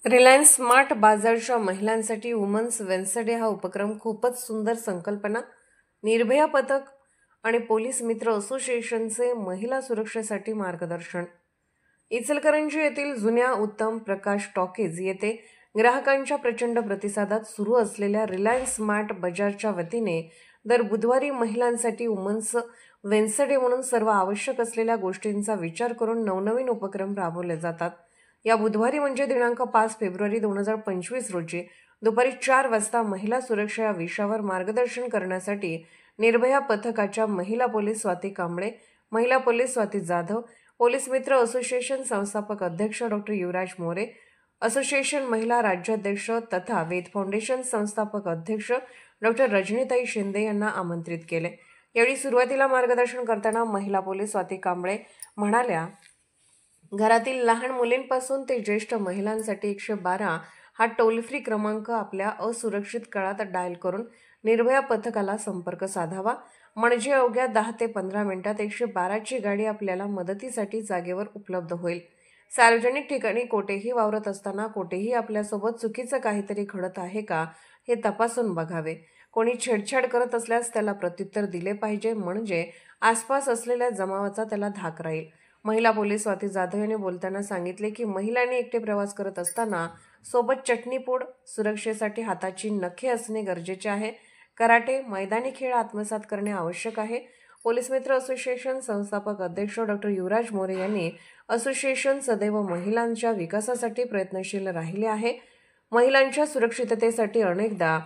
Reliance smart बाजारच्या महिलांसाठी women's Wednesday हा उपक्रम खूपच सुंदर संकल्पना. निर्भया पथक आणि पोलीस मित्र असोसिएशनचे महिला सुरक्षेसाठी मार्गदर्शन. इचलकरंजी येथील जुन्या उत्तम प्रकाश टॉकीज येथे ग्राहकांच्या प्रचंड प्रतिसादात सुरू असलेल्या रिलायन्स स्मार्ट बाजारच्या वतीने दर बुधवारी महिलांसाठी वुमन्स वेन्सडे म्हणून सर्व आवश्यक असलेल्या गोष्टींचा विचार करून नवनवीन उपक्रम राबवले जातात. या बुधवारी म्हणजे दिनांक 5 फेब्रुवारी 2025 रोजी दुपारी 4 वाजता महिला सुरक्षा या विषयावर मार्गदर्शन करण्यासाठी निर्भया पथकाच्या महिला पोलीस स्वाती कांबळे, महिला पोलीस स्वाती जाधव, पोलीस मित्र असोसिएशन संस्थापक अध्यक्ष डॉक्टर युवराज मोरे, असोसिएशन महिला राज्याध्यक्ष तथा वेद फाउंडेशन संस्थापक अध्यक्ष डॉक्टर रजनीताई शिंदे यांना आमंत्रित केले. यावेळी सुरुवातीला मार्गदर्शन करताना महिला पोलीस स्वाती कांबळे म्हणाल्या, घरातील लहान मुलींपासून ते ज्येष्ठ महिलांसाठी 112 हा टोल फ्री क्रमांक आपल्या असुरक्षित काळात डायल करून निर्भया पथकाला संपर्क साधावा. म्हणजे अवघ्या 10 ते 15 मिनिटात 112ची गाडी आपल्याला मदतीसाठी जागेवर उपलब्ध होईल. सार्वजनिक ठिकाणी कोठेही वावरत असताना कोठेही आपल्यासोबत चुकीचं काहीतरी घडत आहे का हे तपासून बघावे. कोणी छेडछाड करत असल्यास त्याला प्रत्युत्तर दिले पाहिजे, म्हणजे आसपास असलेल्या जमावाचा त्याला धाक राहील. महिला पोलीस स्वाती जाधव यांनी बोलताना सांगितले की महिलांनी एकटे प्रवास करत असताना सोबत चटणीपूड, सुरक्षेसाठी हाताची नखे असणे गरजेचे आहे. कराटे, मैदानी खेळ आत्मसात करणे आवश्यक आहे. पोलीस मित्र असोसिएशन संस्थापक अध्यक्ष डॉक्टर युवराज मोरे यांनी असोसिएशन सदैव महिलांच्या विकासासाठी प्रयत्नशील राहिले आहे. महिलांच्या सुरक्षिततेसाठी अनेकदा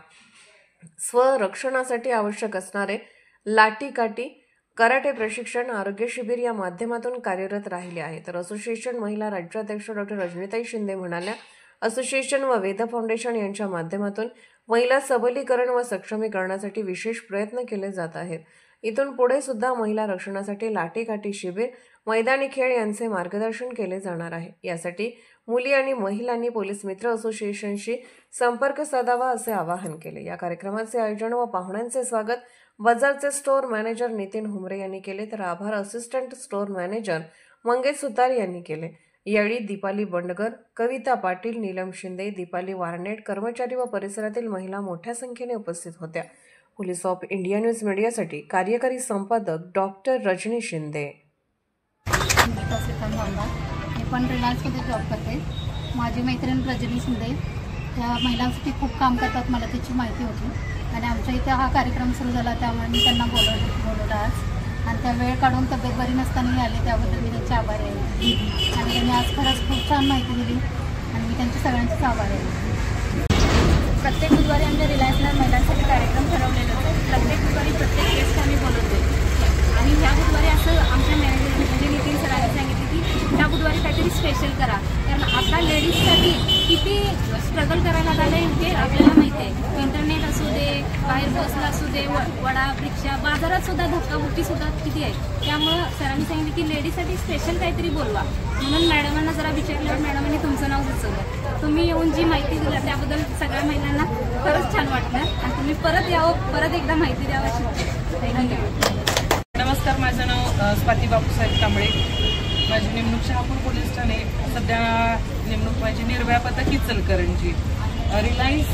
स्वरक्षणासाठी आवश्यक असणारे लाठीकाठी, कराटे प्रशिक्षण, आरोग्य शिबिर या माध्यमातून कार्यरत राहिले आहे. तर असोसिएशन महिला राज्याध्यक्ष डॉक्टर रजनीताई शिंदे म्हणाल्या, असोसिएशन व वेद फाउंडेशन यांच्या माध्यमातून महिला सबलीकरण व सक्षमीकरणासाठी विशेष प्रयत्न केले जात आहेत. इथून पुढे सुद्धा महिला रक्षणासाठी लाठीकाठी शिबिर, मैदानी खेळ यांचे मार्गदर्शन केले जाणार आहे. यासाठी मुली आणि महिलांनी पोलीस मित्र असोसिएशनशी संपर्क साधावा असे आवाहन केले. या कार्यक्रमाचे आयोजन व पाहुण्यांचे स्वागत बाजारचे स्टोअर मॅनेजर नितीन हुमरे यांनी केले, तर आभार असिस्टंट स्टोअर मॅनेजर मंगेश सुतार यांनी केले. यावेळी दीपाली बंडगर, कविता पाटील, नीलम शिंदे, दीपाली वारनेट, कर्मचारी व परिसरातील महिला मोठ्या संख्येने उपस्थित होत्या. पोलीस ऑफ इंडिया न्यूज मीडियासाठी कार्यकारी संपादक डॉक्टर रजनी शिंदे. मी पण रिलायन्समध्ये जॉब करते. माझी मैत्रीण रजनी शिंदे त्या महिलांसाठी खूप काम करतात, मला त्याची माहिती होती आणि आमच्या इथे हा कार्यक्रम सुरू झाला त्यामुळे मी त्यांना बोलवलं आज. आणि त्या वेळ काढून तब्येत बरी नसतानाही आले, त्याबद्दल मी त्यांचे आभारी आहे. आणि त्यांनी आज खरंच खूप छान माहिती दिली आणि मी त्यांच्या सगळ्यांचेच आभारी आहे. प्रत्येक बुधवारी आमच्या रिलायन्सला महिलांसाठी कार्यक्रम ठरवलेला होता. प्रत्येक बुधवारी प्रत्येक गेस्ट आम्ही बोलवतो आणि ह्या बुधवारी असं आमच्या मॅनेजर म्हणजे नितीन सरांनी सांगितले की ह्या बुधवारी काहीतरी स्पेशल करा, कारण आता लेडीजसाठी किती स्ट्रगल करायला लागलं आहे हे आपल्याला माहिती आहे. इंटरनेट असू दे, बाहेर बसला असू दे, वडा, रिक्षा, बाजारात सुद्धा धक्काबुक्की सुद्धा किती आहे. त्यामुळं सरांनी सांगितलं की लेडीजसाठी स्पेशल काहीतरी बोलवा. म्हणून मॅडमांना जरा विचारल्यावर मॅडमांनी तुमचं नाव सुचवलं. तुम्ही येऊन जी माहिती दिली त्याबद्दल सगळ्या महिलांना खरंच छान वाटलं आणि तुम्ही परत यावं, परत एकदा माहिती द्यावं अशी. धन्यवाद. नमस्कार, माझं नाव स्वाती बापूसाहेब कांबळे. माझी नेमणूक शहापूर पोलीस ठाणे. सध्या नेमणूक माझी निर्भया पथक इचलकरंजी. रिलायन्स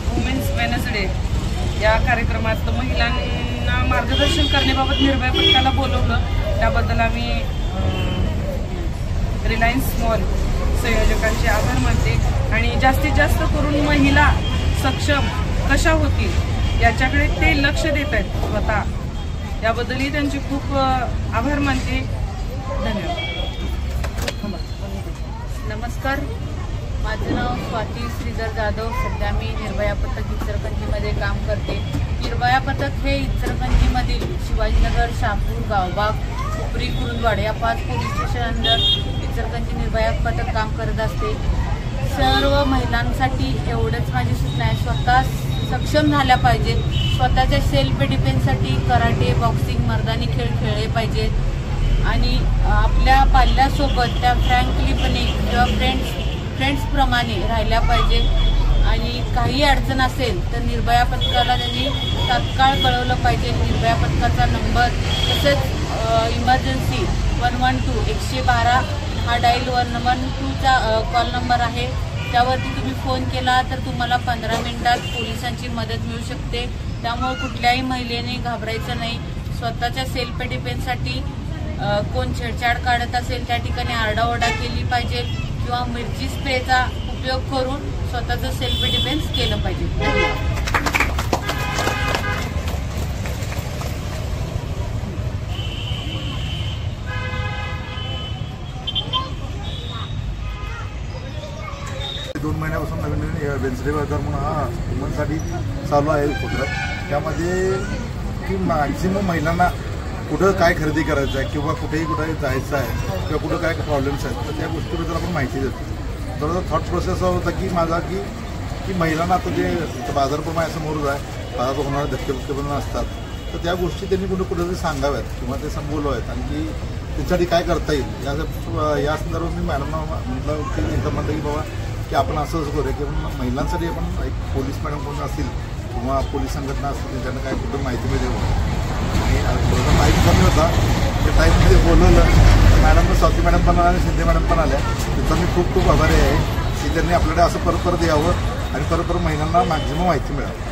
वुमेन्स वेन्सडे या कार्यक्रमात महिलांना मार्गदर्शन करण्याबाबत निर्भया पथकाला बोलवलं. त्याबद्दल आम्ही रिलायन्स मॉल संयोजकांचे आभार मानते आणि जास्तीत जास्त करून महिला सक्षम कशा होतील याच्याकडे ते लक्ष देत आहेत स्वतः. याबद्दलही त्यांचे खूप आभार मानते. धन्यवाद. नमस्कार, माझं नाव स्वाती श्रीधर जाधव. सध्या मी निर्भया पथक इचलकरंजीमध्ये काम करते. निर्भया पथक हे इचलकरंजीमधील शिवाजीनगर, शहापूर, गावबाग, खुपरी, कुरुंदवाड या 5 police station under Ichalkaranji Nirbhaya पथक काम करत असते. सर्व महिलांसाठी एवढंच माझी सूचना आहे, स्वतः सक्षम झाल्या पाहिजे. स्वतःच्या सेल्फ डिफेन्ससाठी कराटे, बॉक्सिंग, मर्दानी खेळ खेळले पाहिजेत आणि आपल्या पाल्यासोबत त्या फ्रँकलीपणे किंवा फ्रेंड्सप्रमाणे राहिल्या पाहिजे. आणि काही अडचण असेल तर निर्भया पथकाला त्यांनी तात्काळ कळवलं पाहिजे. निर्भया पथकाचा नंबर तसेच इमर्जन्सी 112 112 हा डायल 112चा कॉल नंबर आहे. त्यावरती तुम्ही फोन केला तर तुम्हाला 15 मिनिटात पोलिसांची मदत मिळू शकते. त्यामुळे कुठल्याही महिलेने घाबरायचं नाही. स्वतःच्या सेल्फ डिफेन्ससाठी कोण छेडछाड काढत असेल त्या ठिकाणी आरडाओरडा केली पाहिजे किंवा मिरची स्प्रेचा उपयोग करून स्वतःचं सेल्फ डिफेन्स केलं पाहिजे. धन्यवाद. दोन महिन्यापासून नवीन वेन्सडे बाजार म्हणून हा वुमनसाठी चालू आहे उपक्रम. त्यामध्ये की मॅक्झिमम महिलांना कुठं काय खरेदी करायचं आहे किंवा कुठेही जायचं आहे किंवा कुठं काय प्रॉब्लेम्स आहेत तर त्या गोष्टीबद्दल आपण माहिती देतो. थोडासा थॉट प्रोसेस असा होता की माझा की महिलांना आता जे बाजारप्रमाणे माझ्यासमोरच आहे, बाजारात होणारे धक्के पण असतात तर त्या गोष्टी त्यांनी कुठेतरी सांगाव्यात किंवा ते बोलवायत आणि की त्याच्यासाठी काय करता येईल या संदर्भात मी मॅडमना म्हटलं की एकदम म्हणलं की बाबा की आपण असंच करूया की महिलांसाठी आपण एक पोलीस मॅडम कोण असतील किंवा पोलीस संघटना असतील त्यांना काय कुठं माहिती मिळेल. आणि थोडासा टाईम कमी होता त्या टाईममध्ये बोलवलं मॅडम स्वाती मॅडम पण आल्या, शिंदे मॅडम पण आल्या. त्याचा मी खूप खूप आभारी आहे की त्यांनी आपल्याकडे असं परत यावं आणि परत महिलांना मॅक्झिमम माहिती मिळावी.